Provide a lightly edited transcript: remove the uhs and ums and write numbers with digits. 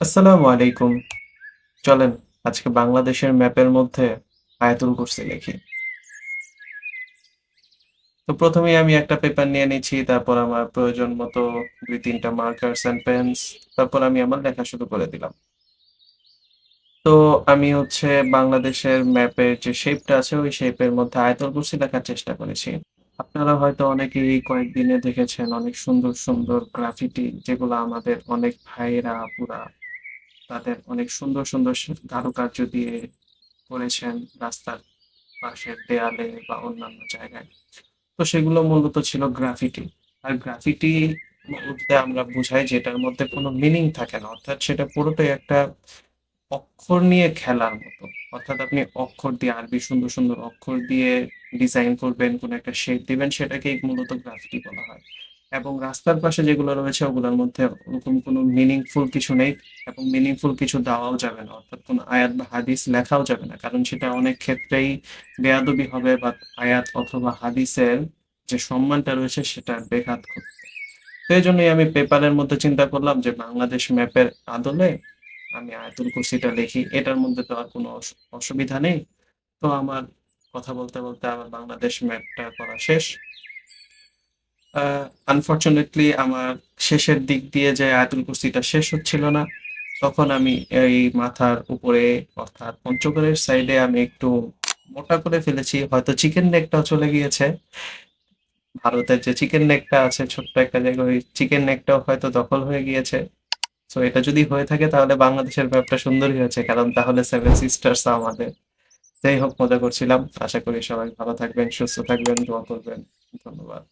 আসসালামু আলাইকুম। চলেন আজকে বাংলাদেশের ম্যাপের মধ্যে আয়াতুল কুরসি লিখি। তো প্রথমেই আমি একটা পেপার নিয়ে নিচ্ছি, তারপর আমার প্রয়োজন মতো ২-৩ টা মার্কার্স অ্যান্ড পেনস, তারপর আমি আমার লেখা শুরু করে দিলাম। তো আমি বাংলাদেশের ম্যাপের যে শেপটা আছে ওই শেপের মধ্যে আয়াতুল কুরসি লেখার চেষ্টা করেছি। আপনারা হয়তো অনেকেই কয়েকদিনে দেখেছেন অনেক সুন্দর, সুন্দর গ্রাফিটি, যেগুলো আমাদের অনেক ভাইয়েরা আপুরা তাদের অনেক সুন্দর, সুন্দর কারুকার্য দিয়ে করেছেন রাস্তার পাশের দেয়ালে বা অন্যান্য জায়গায়। তো সেগুলো মূলত ছিল গ্রাফিটি। আর গ্রাফিটি বলতে আমরা বুঝাই যেটার মধ্যে কোনো মিনিং থাকে না। অর্থাৎ সেটা পুরোটাই একটা অক্ষর নিয়ে খেলার মতো। অর্থাৎ আপনি অক্ষর দিয়ে আরবি সুন্দর, সুন্দর অক্ষর দিয়ে ডিজাইন করবেন, কোনো একটা শেপ দিবেন, সেটাকেই মূলত গ্রাফিটি বলা হয়। এবং রাস্তার পাশে যেগুলো রয়েছে ওগুলোর মধ্যে ওরকম কোনো মিনিংফুল কিছু নেই এবং মিনিংফুল কিছু দেওয়াও যাবে না। অর্থাৎ কোনো আয়াত বা হাদিস লেখাও যাবে না। কারণ সেটা অনেক ক্ষেত্রেই বেয়াদবি হবে বা আয়াত অথবা হাদিসের যে সম্মানটা রয়েছে সেটা বেঘাত ঘটবে। তো এইজন্যই আমি পেপারের মধ্যে চিন্তা করলাম যে বাংলাদেশ ম্যাপের আদলে আমি আয়াতুল কুরসিটা লিখি। এটার মধ্যে তো আর কোনো অসুবিধা নেই। তো আমার কথা বলতে, বলতে আমার বাংলাদেশ ম্যাপটা করা শেষ। আ আনফরচুনেটলি আমার শেষের দিক দিয়ে যে আয়াতুল কুরসিটা শেষ হচ্ছিল না, তখন আমি এই মাথার উপরে অর্থাৎ পঞ্চগড়ের সাইডে আমি একটু মোটা করে ফেলেছি। হয়তো চিকেন নেকটাও চলে গিয়েছে। ভারতের যে চিকেন নেকটা আছে ছোট্ট একটা জায়গায়, ওই চিকেন নেকটাও হয়তো দখল হয়ে গিয়েছে। সো এটা যদি হয়ে থাকে তাহলে বাংলাদেশের ম্যাপটা সুন্দরই হয়েছে। কারণ তাহলে সেভেন সিস্টার্স আমাদের। যাই হোক, মজা করছিলাম। আশা করি সবাই ভালো থাকবেন, সুস্থ থাকবেন, দোয়া করবেন। ধন্যবাদ।